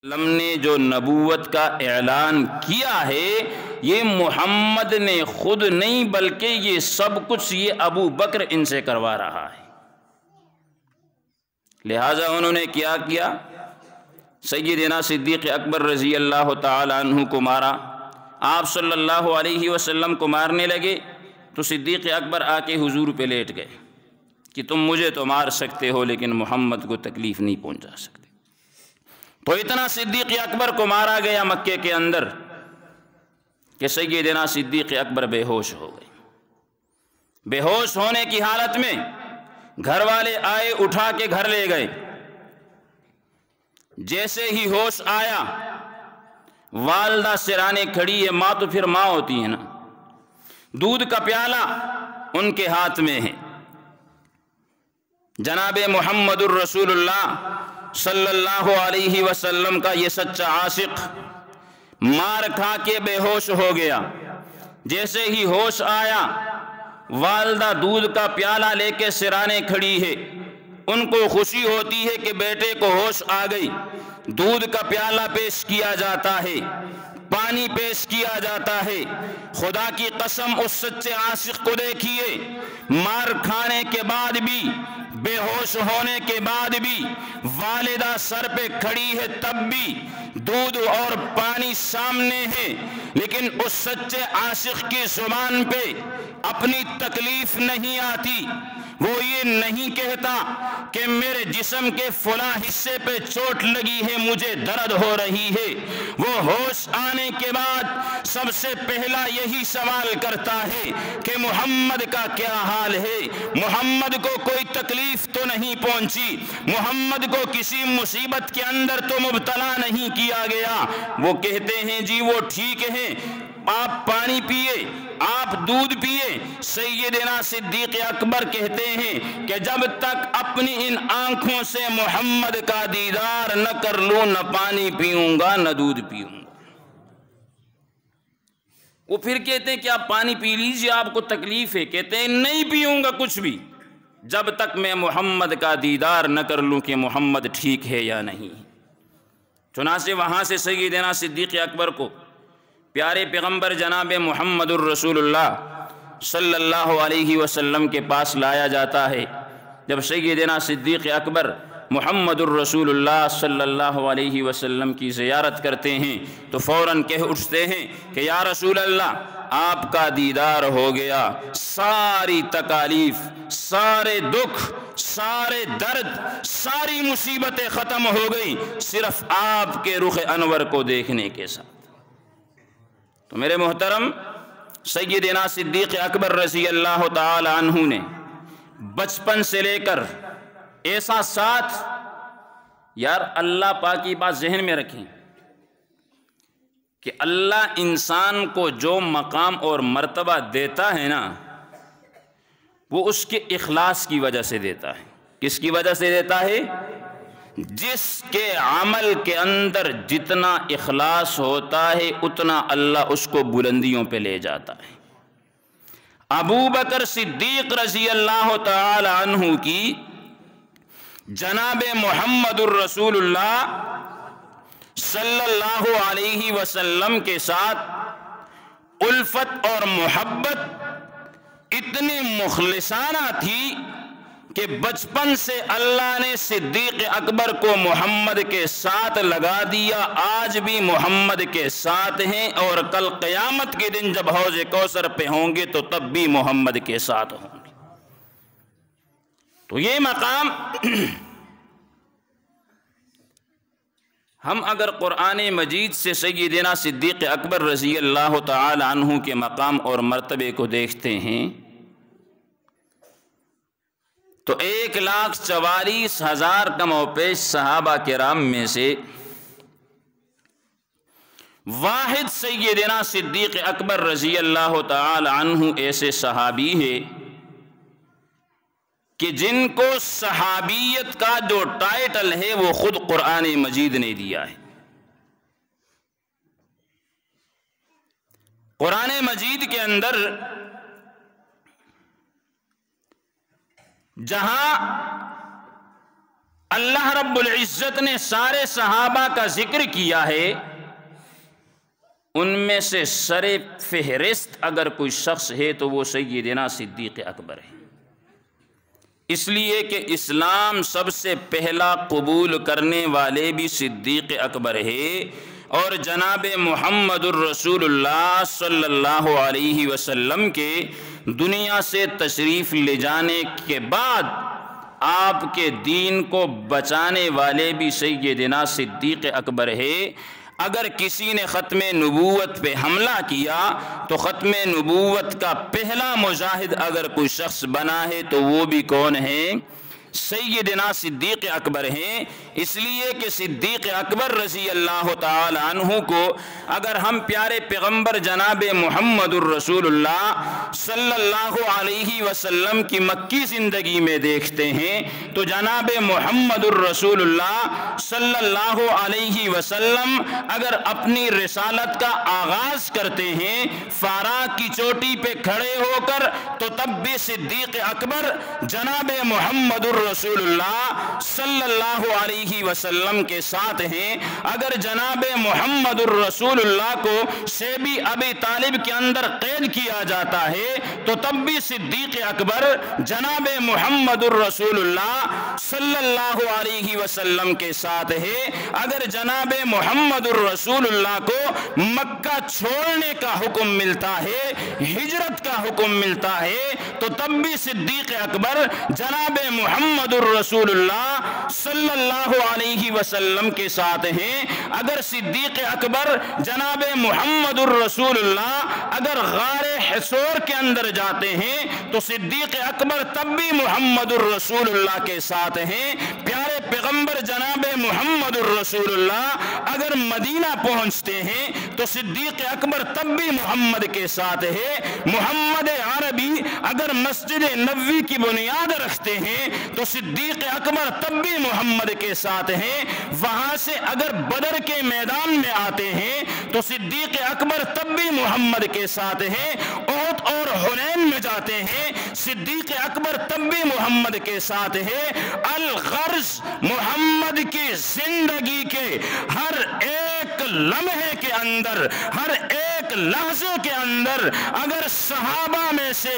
وسلم نے جو نبوت کا اعلان کیا ہے یہ محمد نے خود نہیں بلکہ یہ سب کچھ یہ ابو بکر ان سے کروا رہا ہے۔ لہٰذا انہوں نے کیا کیا؟ سیدنا صدیق اکبر رضی اللہ تعالی عنہ کو مارا۔ آپ صلی اللہ علیہ وسلم کو مارنے لگے تو صدیق اکبر آ کے حضور پہ لیٹ گئے کہ تم مجھے تو مار سکتے ہو لیکن محمد کو تکلیف نہیں پہنچا سکتے۔ تو اتنا صدیق اکبر کو مارا گیا مکے کے اندر کہ سیدنا صدیق اکبر بے ہوش ہو گئے۔ بے ہوش ہونے کی حالت میں گھر والے آئے، اٹھا کے گھر لے گئے۔ جیسے ہی ہوش آیا والدہ سرانے کھڑی ہے، ماں تو پھر ماں ہوتی ہے نا، دودھ کا پیالہ ان کے ہاتھ میں ہے۔ جناب محمد الرسول اللہ صلی اللہ علیہ وسلم کا یہ سچا عاشق مار کھا کے بے ہوش ہو گیا۔ جیسے ہی ہوش آیا والدہ دودھ کا پیالہ لے کے سرانے کھڑی ہے، ان کو خوشی ہوتی ہے کہ بیٹے کو ہوش آ گئی۔ دودھ کا پیالہ پیش کیا جاتا ہے، پانی پیش کیا جاتا ہے۔ خدا کی قسم اس سچے عاشق کو دیکھیے، مار کھانے کے بعد بھی، بے ہوش ہونے کے بعد بھی، والدہ سر پہ کھڑی ہے تب بھی دودھ اور پانی سامنے ہے، لیکن اس سچے عاشق کی زبان پہ اپنی تکلیف نہیں آتی۔ وہ یہ نہیں کہتا کہ میرے جسم کے فلاں حصے پہ چوٹ لگی ہے، مجھے درد ہو رہی ہے۔ وہ ہوش آنے کے بعد سب سے پہلا یہی سوال کرتا ہے کہ محمد کا کیا حال ہے، محمد کو کوئی تکلیف تو نہیں پہنچی، محمد کو کسی مصیبت کے اندر تو مبتلا نہیں کیا گیا۔ وہ کہتے ہیں جی وہ ٹھیک ہے، آپ پانی پیئے، آپ دودھ پیئے۔ سیدنا صدیق اکبر کہتے ہیں کہ جب تک اپنی ان آنکھوں سے محمد کا دیدار نہ کر لوں نہ پانی پیوں گا نہ دودھ پیوں گا۔ وہ پھر کہتے ہیں کہ آپ پانی پی لیجئے، آپ کو تکلیف ہے۔ کہتے ہیں نہیں پیوں گا کچھ بھی جب تک میں محمد کا دیدار نہ کر لوں کہ محمد ٹھیک ہے یا نہیں۔ چنانچہ وہاں سے سیدنا صدیق اکبر کو پیارے پیغمبر جناب محمد الرسول اللہ صلی اللہ علیہ وسلم کے پاس لایا جاتا ہے۔ جب سیدنا صدیق اکبر محمد الرسول اللہ صلی اللہ علیہ وسلم کی زیارت کرتے ہیں تو فوراً کہہ اٹھتے ہیں کہ یا رسول اللہ آپ کا دیدار ہو گیا، ساری تکالیف، سارے دکھ، سارے درد، ساری مصیبتیں ختم ہو گئی صرف آپ کے رخ انور کو دیکھنے کے ساتھ۔ تو میرے محترم، سیدنا صدیق اکبر رضی اللہ تعالی عنہ نے بچپن سے لے کر ایسا ساتھ، یار اللہ پاک کی بات ذہن میں رکھیں کہ اللہ انسان کو جو مقام اور مرتبہ دیتا ہے نا وہ اس کے اخلاص کی وجہ سے دیتا ہے۔ کس کی وجہ سے دیتا ہے؟ جس کے عمل کے اندر جتنا اخلاص ہوتا ہے اتنا اللہ اس کو بلندیوں پہ لے جاتا ہے۔ ابو بکر صدیق رضی اللہ تعالی عنہ کی جناب محمد الرسول اللہ صلی اللہ علیہ وسلم کے ساتھ الفت اور محبت اتنی مخلصانہ تھی کہ بچپن سے اللہ نے صدیق اکبر کو محمد کے ساتھ لگا دیا۔ آج بھی محمد کے ساتھ ہیں اور کل قیامت کے دن جب حوض کوثر پہ ہوں گے تو تب بھی محمد کے ساتھ ہوں گے۔ تو یہ مقام ہم اگر قرآن مجید سے سیدنا صدیق اکبر رضی اللہ تعالی عنہ کے مقام اور مرتبے کو دیکھتے ہیں تو 1,44,000 کم و پیش صحابہ کرام میں سے واحد سیدنا صدیق اکبر رضی اللہ تعالی عنہ ایسے صحابی ہے کہ جن کو صحابیت کا جو ٹائٹل ہے وہ خود قرآن مجید نے دیا ہے۔ قرآن مجید کے اندر جہاں اللہ رب العزت نے سارے صحابہ کا ذکر کیا ہے، ان میں سے سر فہرست اگر کوئی شخص ہے تو وہ سیدنا صدیق اکبر ہے، اس لیے کہ اسلام سب سے پہلا قبول کرنے والے بھی صدیق اکبر ہے، اور جناب محمد الرسول اللہ صلی اللہ علیہ وسلم کے دنیا سے تشریف لے جانے کے بعد آپ کے دین کو بچانے والے بھی سیدنا صدیق اکبر ہے۔ اگر کسی نے ختم نبوت پہ حملہ کیا تو ختم نبوت کا پہلا مجاہد اگر کوئی شخص بنا ہے تو وہ بھی کون ہے؟ سیدنا صدیق اکبر ہیں۔ اس لیے کہ صدیق اکبر رضی اللہ تعالی عنہ کو اگر ہم پیارے پیغمبر جناب محمد الرسول اللہ صلی اللہ علیہ وسلم کی مکی زندگی میں دیکھتے ہیں تو جناب محمد الرسول اللہ صلی اللہ علیہ وسلم اگر اپنی رسالت کا آغاز کرتے ہیں فاراق کی چوٹی پہ کھڑے ہو کر تو تب بھی صدیق اکبر جناب محمد رسول اللہ صلی اللہ علیہ وسلم کے ساتھ ہیں۔ اگر جناب محمد الرسول اللہ کو شیبی ابی طالب کے اندر قید کیا جاتا ہے تو تب بھی صدیق اکبر جناب محمد الرسول اللہ صلی اللہ علیہ وسلم کے ساتھ ہے۔ اگر جناب محمد الرسول اللہ کو مکہ چھوڑنے کا حکم ملتا ہے، ہجرت کا حکم ملتا ہے تو تب بھی صدیق اکبر جناب محمد الرسول اللہ صلی اللہ علیہ وسلم کے ساتھ ہیں۔ اگر صدیق اکبر جناب محمد الرسول اللہ اگر غار حصور کے اندر جاتے ہیں تو صدیق اکبر تب بھی محمد الرسول اللہ کے ساتھ ہیں۔ پیارے پیغمبر جناب محمد الرسول اللہ اگر مدینہ پہنچتے ہیں تو صدیق اکبر تب بھی محمد کے ساتھ ہے۔ محمد عربی اگر مسجد نبوی کی بنیاد رکھتے ہیں تو صدیق اکبر تب بھی محمد کے ساتھ ہیں۔ وہاں سے اگر بدر کے میدان میں آتے ہیں تو صدیق اکبر تب بھی محمد کے ساتھ ہیں۔ احد اور حنین میں جاتے ہیں صدیق اکبر تب بھی محمد کے ساتھ ہے۔ الغرض محمد کی زندگی کے ہر ایک لمحے کے اندر، ہر ایک لحظے کے اندر اگر صحابہ میں سے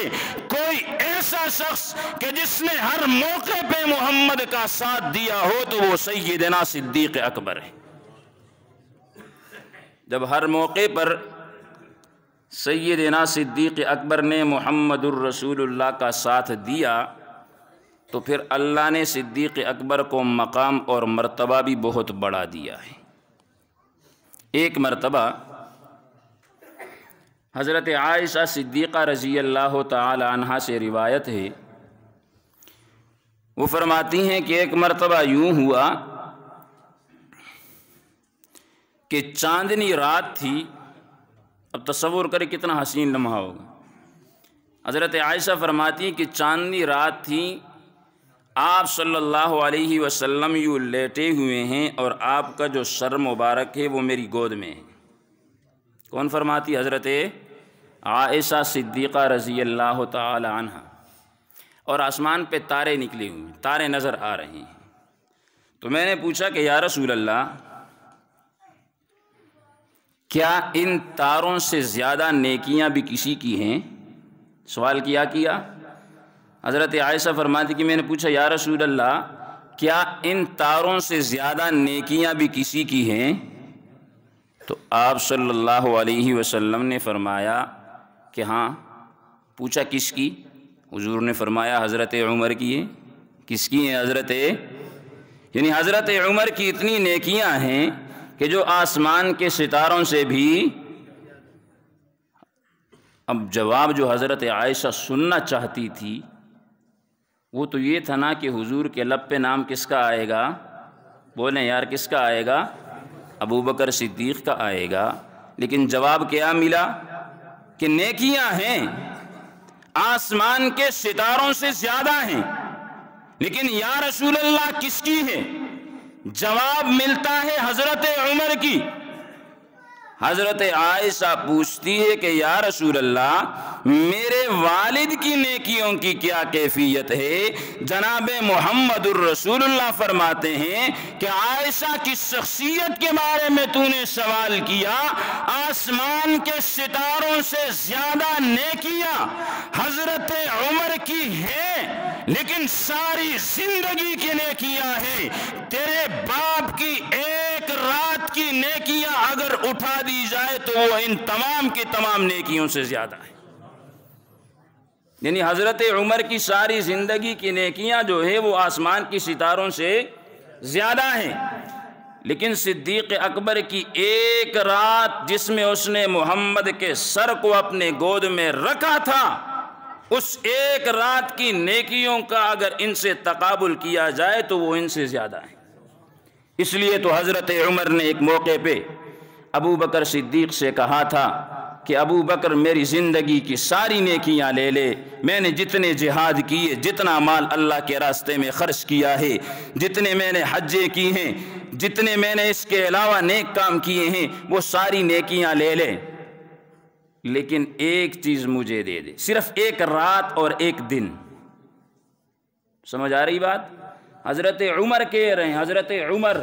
کوئی ایسا شخص کہ جس نے ہر موقع پہ محمد کا ساتھ دیا ہو تو وہ سیدنا صدیق اکبر ہے۔ جب ہر موقع پر سیدنا صدیق اکبر نے محمد الرسول اللہ کا ساتھ دیا تو پھر اللہ نے صدیق اکبر کو مقام اور مرتبہ بھی بہت بڑا دیا ہے۔ ایک مرتبہ حضرت عائشہ صدیقہ رضی اللہ تعالی عنہا سے روایت ہے، وہ فرماتی ہیں کہ ایک مرتبہ یوں ہوا کہ چاندنی رات تھی۔ اب تصور کرے کتنا حسین لمحہ ہوگا۔ حضرت عائشہ فرماتی ہیں کہ چاندنی رات تھی، آپ صلی اللہ علیہ وسلم یوں لیٹے ہوئے ہیں اور آپ کا جو سر مبارک ہے وہ میری گود میں ہے۔ کون فرماتی؟ حضرت عائشہ صدیقہ رضی اللہ تعالی عنہ۔ اور آسمان پہ تارے نکلے ہوئے، تارے نظر آ رہے ہیں۔ تو میں نے پوچھا کہ یا رسول اللہ، کیا ان تاروں سے زیادہ نیکیاں بھی کسی کی ہیں؟ سوال کیا حضرت عائشہ فرماتی کہ میں نے پوچھا یا رسول اللہ، کیا ان تاروں سے زیادہ نیکیاں بھی کسی کی ہیں؟ تو آپ صلی اللہ علیہ وسلم نے فرمایا کہ ہاں۔ پوچھا کس کی؟ حضور نے فرمایا حضرت عمر کی ہے۔ کس کی ہیں؟ یعنی حضرت عمر کی اتنی نیکیاں ہیں کہ جو آسمان کے ستاروں سے بھی۔ اب جواب جو حضرت عائشہ سننا چاہتی تھی وہ تو یہ تھا نا کہ حضور کے لب پہ نام کس کا آئے گا؟ بولیں یار، کس کا آئے گا؟ ابو بکر صدیق کا آئے گا۔ لیکن جواب کیا ملا کہ نیکیاں ہیں، آسمان کے ستاروں سے زیادہ ہیں، لیکن یا رسول اللہ کس کی ہے؟ جواب ملتا ہے حضرت عمر کی۔ حضرت عائشہ پوچھتی ہے کہ یا رسول اللہ میرے والد کی نیکیوں کی کیا کیفیت ہے؟ جناب محمد الرسول اللہ فرماتے ہیں کہ عائشہ کی شخصیت کے بارے میں تو نے سوال کیا، آسمان کے ستاروں سے زیادہ نیکیاں حضرت عمر کی ہیں، لیکن ساری زندگی کی نیکیاں ہیں۔ تیرے باپ کی ایک رات کی نیکیاں اگر اٹھا دی جائے تو وہ ان تمام کی تمام نیکیوں سے زیادہ ہے۔ یعنی حضرت عمر کی ساری زندگی کی نیکیاں جو ہے وہ آسمان کی ستاروں سے زیادہ ہیں، لیکن صدیق اکبر کی ایک رات جس میں اس نے محمد کے سر کو اپنے گود میں رکھا تھا، اس ایک رات کی نیکیوں کا اگر ان سے تقابل کیا جائے تو وہ ان سے زیادہ ہیں۔ اس لیے تو حضرت عمر نے ایک موقع پہ ابو بکر صدیق سے کہا تھا کہ ابو بکر میری زندگی کی ساری نیکیاں لے لے، میں نے جتنے جہاد کیے، جتنا مال اللہ کے راستے میں خرچ کیا ہے، جتنے میں نے حجیں کی ہیں، جتنے میں نے اس کے علاوہ نیک کام کیے ہیں، وہ ساری نیکیاں لے لے، لیکن ایک چیز مجھے دے دے، صرف ایک رات اور ایک دن۔ سمجھ آ رہی بات؟ حضرت عمر کہہ رہے ہیں، حضرت عمر،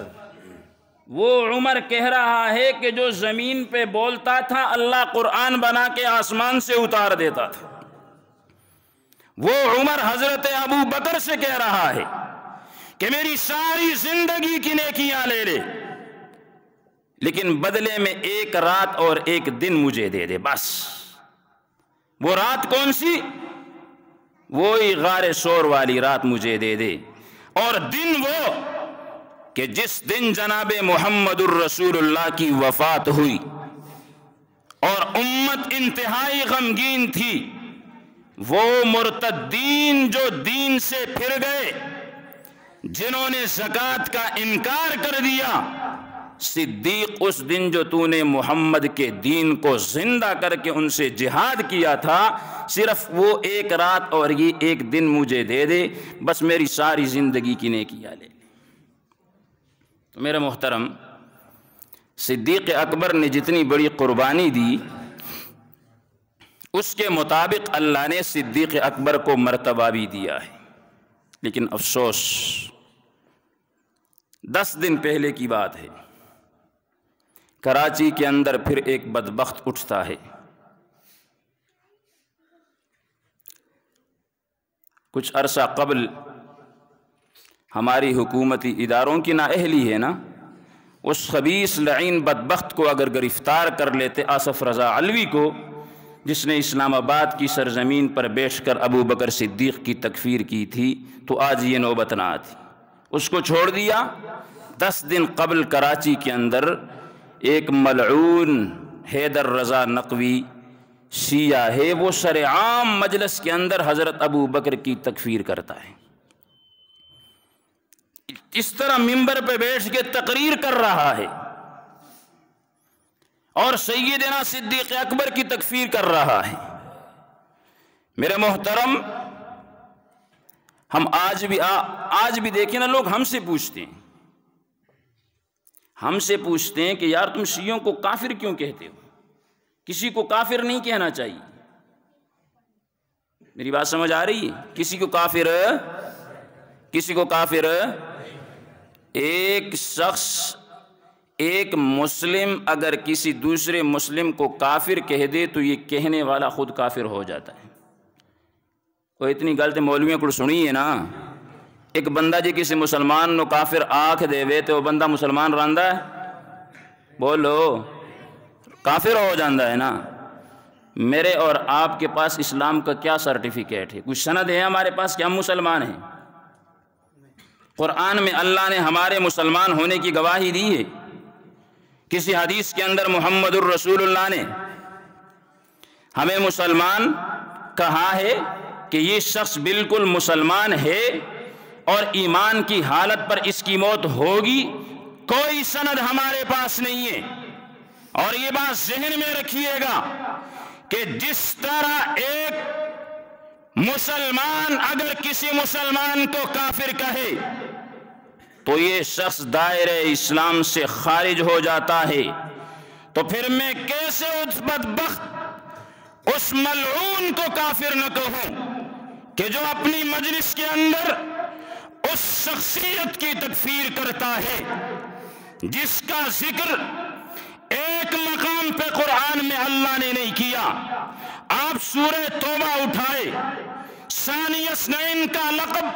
وہ عمر کہہ رہا ہے کہ جو زمین پہ بولتا تھا اللہ قرآن بنا کے آسمان سے اتار دیتا تھا۔ وہ عمر حضرت ابو بکر سے کہہ رہا ہے کہ میری ساری زندگی کی نیکیاں لے لے، لیکن بدلے میں ایک رات اور ایک دن مجھے دے دے بس۔ وہ رات کون سی؟ وہی غار ثور والی رات مجھے دے دے، اور دن وہ کہ جس دن جناب محمد الرسول اللہ کی وفات ہوئی اور امت انتہائی غمگین تھی۔ وہ مرتدین جو دین سے پھر گئے، جنہوں نے زکوٰۃ کا انکار کر دیا، صدیق اس دن جو تو نے محمد کے دین کو زندہ کر کے ان سے جہاد کیا تھا، صرف وہ ایک رات اور یہ ایک دن مجھے دے دے، بس میری ساری زندگی کی نیکیاں لے۔ تو میرے محترم، صدیق اکبر نے جتنی بڑی قربانی دی اس کے مطابق اللہ نے صدیق اکبر کو مرتبہ بھی دیا ہے، لیکن افسوس 10 دن پہلے کی بات ہے، کراچی کے اندر پھر ایک بدبخت اٹھتا ہے۔ کچھ عرصہ قبل ہماری حکومتی اداروں کی نااہلی ہے نا، اس خبیث لعین بدبخت کو اگر گرفتار کر لیتے، آصف رضا علوی کو، جس نے اسلام آباد کی سرزمین پر بیٹھ کر ابو بکر صدیق کی تکفیر کی تھی، تو آج یہ نوبت نہ آتی۔ اس کو چھوڑ دیا۔ 10 دن قبل کراچی کے اندر ایک ملعون حیدر رضا نقوی شیعہ ہے، وہ سرعام مجلس کے اندر حضرت ابو بکر کی تکفیر کرتا ہے، اس طرح منبر پہ بیٹھ کے تقریر کر رہا ہے اور سیدنا صدیق اکبر کی تکفیر کر رہا ہے۔ میرے محترم، ہم آج بھی دیکھیں نا، لوگ ہم سے پوچھتے ہیں کہ یار تم شیعوں کو کافر کیوں کہتے ہو؟ کسی کو کافر نہیں کہنا چاہیے۔ میری بات سمجھ آ رہی ہے؟ کسی کو کافر ایک شخص، ایک مسلم اگر کسی دوسرے مسلم کو کافر کہہ دے تو یہ کہنے والا خود کافر ہو جاتا ہے۔ کوئی اتنی غلط مولویوں کو سنی ہے نا، ایک بندہ جی کسی مسلمان نو کافر آکھ دے وے تو وہ بندہ مسلمان رہندا ہے؟ بولو، کافر ہو جاندہ ہے نا۔ میرے اور آپ کے پاس اسلام کا کیا سرٹیفکیٹ ہے؟ کچھ سند ہے ہمارے پاس کہ ہم مسلمان ہیں؟ قرآن میں اللہ نے ہمارے مسلمان ہونے کی گواہی دی ہے؟ کسی حدیث کے اندر محمد الرسول اللہ نے ہمیں مسلمان کہا ہے کہ یہ شخص بالکل مسلمان ہے اور ایمان کی حالت پر اس کی موت ہوگی؟ کوئی سند ہمارے پاس نہیں ہے۔ اور یہ بات ذہن میں رکھیے گا کہ جس طرح ایک مسلمان اگر کسی مسلمان کو کافر کہے تو یہ شخص دائرہ اسلام سے خارج ہو جاتا ہے، تو پھر میں کیسے اس بدبخت اس ملعون کو کافر نہ کہوں کہ جو اپنی مجلس کے اندر اس شخصیت کی تکفیر کرتا ہے جس کا ذکر ایک مقام پہ قرآن میں اللہ نے نہیں کیا۔ آپ سورہ توبہ اٹھائے، ثانی اثنین کا لقب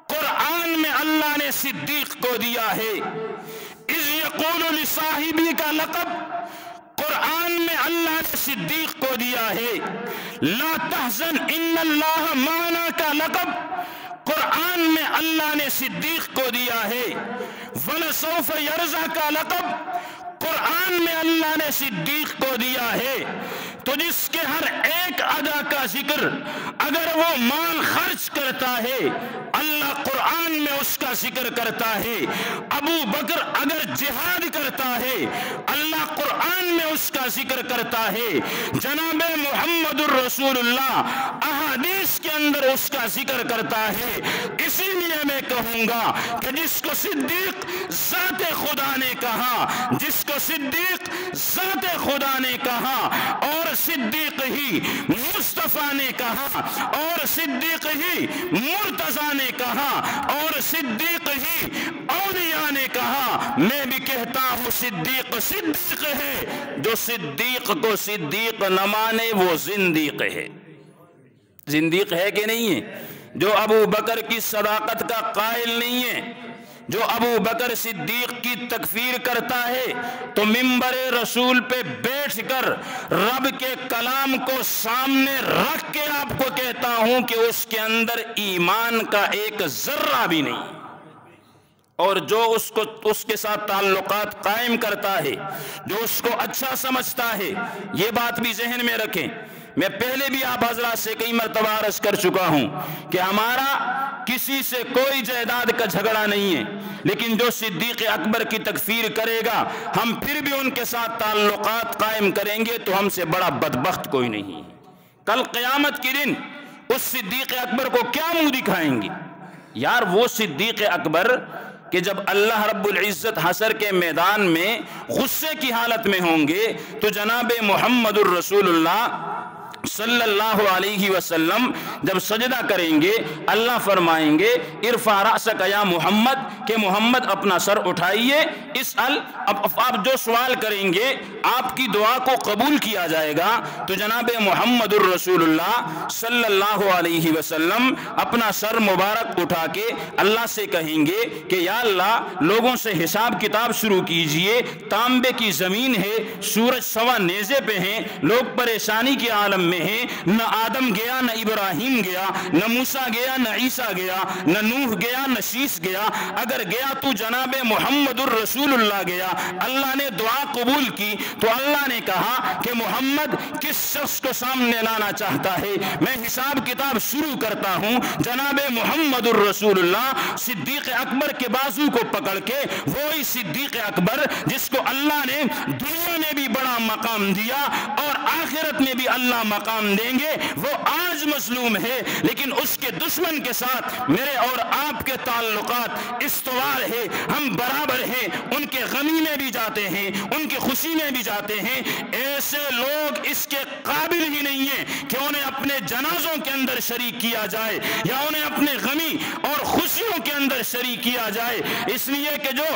قرآن میں اللہ نے صدیق کو دیا ہے۔ اذ یقول لصاحبی کا لقب قرآن میں اللہ نے صدیق کو دیا ہے۔ لا تحزن ان اللہ معنا کا لقب قرآن میں اللہ نے صدیق کو دیا ہے۔ وَلَسَوْفَ يَرْضَىٰ کا لقب قرآن میں اللہ نے صدیق کو دیا ہے۔ تو جس کے ہر ایک ادا کا ذکر اگر وہ مال خرچ کرتا ہے اللہ قرآن میں اس کا ذکر کرتا ہے۔ ابو بکر اگر جہاد کرتا ہے اللہ قرآن میں اس کا ذکر کرتا ہے۔ جناب محمد الرسول اللہ احادیث کے اندر اس کا ذکر کرتا ہے۔ اسی لیے میں کہوں گا کہ جس کو صدیق ذات خدا نے کہا، جس کو صدیق ذات خدا نے کہا اور صدیق ہی مصطفیٰ نے کہا اور صدیق ہی مرتضیٰ نے کہا اور صدیق ہی اولیاء نے کہا، میں بھی کہتا ہوں صدیق صدیق ہے۔ جو صدیق کو صدیق نہ مانے وہ زندیق ہے۔ زندیق ہے کہ نہیں ہے؟ جو ابو بکر کی صداقت کا قائل نہیں ہے، جو ابو بکر صدیق کی تکفیر کرتا ہے تو ممبر رسول پہ بیٹھ کر رب کے کلام کو سامنے رکھ کے آپ کو کہتا ہوں کہ اس کے اندر ایمان کا ایک ذرہ بھی نہیں۔ اور جو اس کے ساتھ تعلقات قائم کرتا ہے، جو اس کو اچھا سمجھتا ہے، یہ بات بھی ذہن میں رکھیں۔ میں پہلے بھی آپ حضرات سے کئی مرتبہ عرض کر چکا ہوں کہ ہمارا کسی سے کوئی جائیداد کا جھگڑا نہیں ہے، لیکن جو صدیق اکبر کی تکفیر کرے گا ہم پھر بھی ان کے ساتھ تعلقات قائم کریں گے تو ہم سے بڑا بدبخت کوئی نہیں۔ کل قیامت کے دن اس صدیق اکبر کو کیا منہ دکھائیں گے؟ یار وہ صدیق اکبر کہ جب اللہ رب العزت حشر کے میدان میں غصے کی حالت میں ہوں گے تو جناب محمد الرسول اللہ صلی اللہ علیہ وسلم جب سجدہ کریں گے اللہ فرمائیں گے ارفع رأسک یا محمد، کہ محمد اپنا سر اٹھائیے، اسأل، اب آپ جو سوال کریں گے آپ کی دعا کو قبول کیا جائے گا۔ تو جناب محمد الرسول اللہ صلی اللہ علیہ وسلم اپنا سر مبارک اٹھا کے اللہ سے کہیں گے کہ یا اللہ لوگوں سے حساب کتاب شروع کیجئے، تانبے کی زمین ہے، سورج سوا نیزے پہ ہیں، لوگ پریشانی کے عالم میں ہیں، نہ آدم گیا نہ ابراہیم گیا، نہ موسیٰ گیا نہ عیسیٰ گیا، نہ نوح گیا نہ شیش گیا، اگر گیا تو جناب محمد الرسول اللہ گیا۔ اللہ نے دعا قبول کی تو اللہ نے کہا کہ محمد کس شخص کو سامنے لانا چاہتا ہے، میں حساب کتاب شروع کرتا ہوں۔ جناب محمد الرسول اللہ صدیق اکبر کے بازو کو پکڑ کے، وہی صدیق اکبر جس کو اللہ نے دنیا میں بھی بڑا مقام دیا اور آخرت میں بھی اللہ مقام دیں گے، وہ آج مظلوم ہے لیکن اس کے دشمن کے ساتھ میرے اور آپ کے تعلقات استوار ہے، ہم برابر ہیں، ان کے غمی میں بھی جاتے ہیں، ان کی خوشی میں بھی جاتے ہیں۔ ایسے لوگ اس کے قابل ہی نہیں ہیں کہ انہیں اپنے جنازوں کے اندر شریک کیا جائے یا انہیں اپنے غمی اور خوشیوں کے اندر شریک کیا جائے، اس لیے کہ جو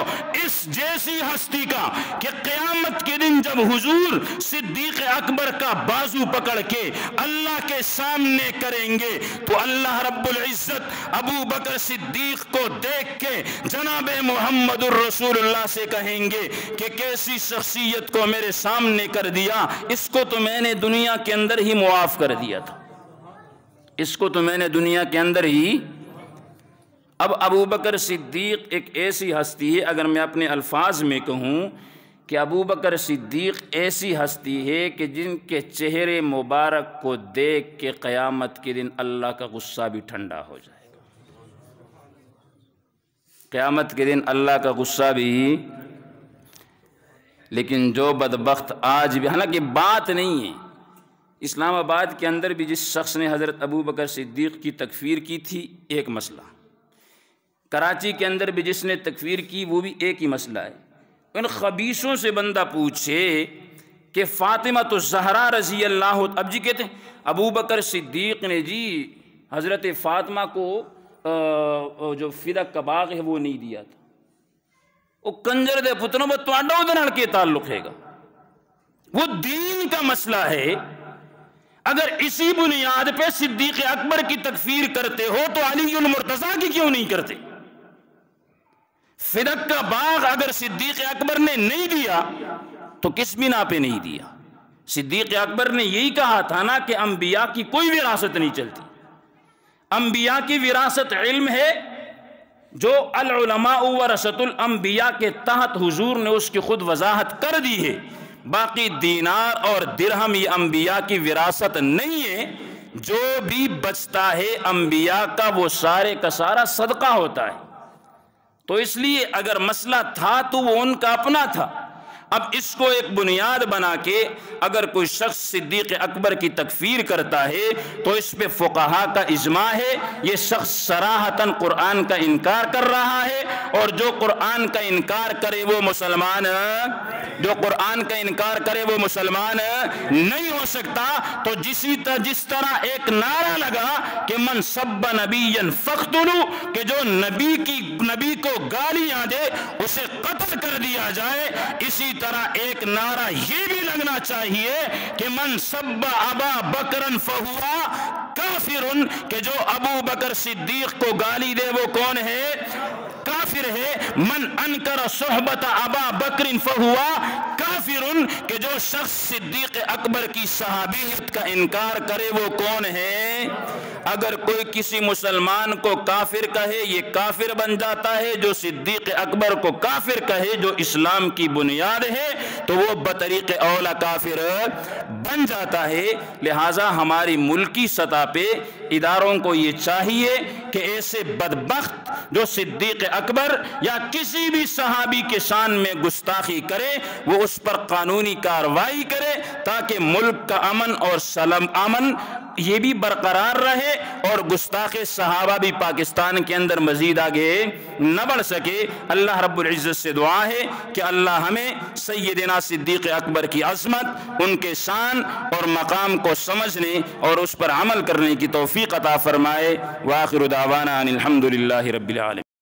اس جیسی ہستی کا کہ قیامت کے دن جب حضور صدیق اکبر کا بازو پکڑ کے اللہ کے سامنے کریں گے تو اللہ رب العزت ابو بکر صدیق کو دیکھ کے جناب محمد الرسول اللہ سے کہیں گے کہ کیسی شخصیت کو میرے سامنے کر دیا، اس کو تو میں نے دنیا کے اندر ہی معاف کر دیا تھا، اس کو تو میں نے دنیا کے اندر ہی۔ اب ابو بکر صدیق ایک ایسی ہستی ہے، اگر میں اپنے الفاظ میں کہوں کہ ابو بکر صدیق ایسی ہستی ہے کہ جن کے چہرے مبارک کو دیکھ کے قیامت کے دن اللہ کا غصہ بھی ٹھنڈا ہو جائے گا، قیامت کے دن اللہ کا غصہ بھی۔ لیکن جو بدبخت آج بھی، حالانکہ بات نہیں ہے، اسلام آباد کے اندر بھی جس شخص نے حضرت ابو بکر صدیق کی تکفیر کی تھی ایک مسئلہ، کراچی کے اندر بھی جس نے تکفیر کی وہ بھی ایک ہی مسئلہ ہے۔ ان خبیثوں سے بندہ پوچھے کہ فاطمہ الزہرا رضی اللہ، اب جی کہتے ہیں ابو بکر صدیق نے جی حضرت فاطمہ کو جو فدق کا باغ ہے وہ نہیں دیا تھا. وہ کنجر دے پتروں میں تواڈا ادھر ہل کے تعلق ہے گا، وہ دین کا مسئلہ ہے. اگر اسی بنیاد پہ صدیق اکبر کی تکفیر کرتے ہو تو علی المرتضیٰ کی کیوں نہیں کرتے؟ فدق کا باغ اگر صدیق اکبر نے نہیں دیا تو کس بنا پہ نہیں دیا؟ صدیق اکبر نے یہی کہا تھا نا کہ انبیاء کی کوئی وراثت نہیں چلتی، انبیاء کی وراثت علم ہے، جو العلماء ورثۃ الانبیاء کے تحت حضور نے اس کی خود وضاحت کر دی ہے. باقی دینار اور درہم یہ انبیاء کی وراثت نہیں ہے. جو بھی بچتا ہے انبیاء کا وہ سارے کا سارا صدقہ ہوتا ہے. تو اس لیے اگر مسئلہ تھا تو وہ ان کا اپنا تھا. اب اس کو ایک بنیاد بنا کے اگر کوئی شخص صدیق اکبر کی تکفیر کرتا ہے تو اس پہ فقہا کا اجماع ہے، یہ شخص صراحتاً قرآن کا انکار کر رہا ہے، اور جو قرآن کا انکار کرے وہ مسلمان نہیں ہو سکتا. تو جس طرح ایک نعرہ لگا کہ من سب نبیا فاقتلوا، کہ جو نبی کو گالیاں دے اسے قتل کر دیا جائے، اسی طرح ایک نعرہ یہ بھی لگنا چاہیے کہ من سب ابا بکر فہو کافر، کہ جو ابو بکر صدیق کو گالی دے وہ کون ہے؟ کافر ہے. من انکر صحبت ابا بکر فہو کافر، کہ جو شخص صدیق اکبر کی صحابیت کا انکار کرے وہ کون ہے؟ اگر کوئی کسی مسلمان کو کافر کہے یہ کافر بن جاتا ہے، جو صدیق اکبر کو کافر کہے جو اسلام کی بنیاد ہے تو وہ بطریق اولا کافر بن جاتا ہے. لہٰذا ہماری ملکی سطح پہ اداروں کو یہ چاہیے کہ ایسے بدبخت جو صدیق اکبر یا کسی بھی صحابی کے شان میں گستاخی کرے وہ اس پر قانونی کارروائی کرے، تاکہ ملک کا امن اور امن یہ بھی برقرار رہے اور گستاخ صحابہ بھی پاکستان کے اندر مزید آگے نہ بڑھ سکے. اللہ رب العزت سے دعا ہے کہ اللہ ہمیں سیدنا صدیق اکبر کی عظمت، ان کے شان اور مقام کو سمجھنے اور اس پر عمل کرنے کی توفیق عطا فرمائے. وآخر دعوانا ان الحمد للہ رب العالمین.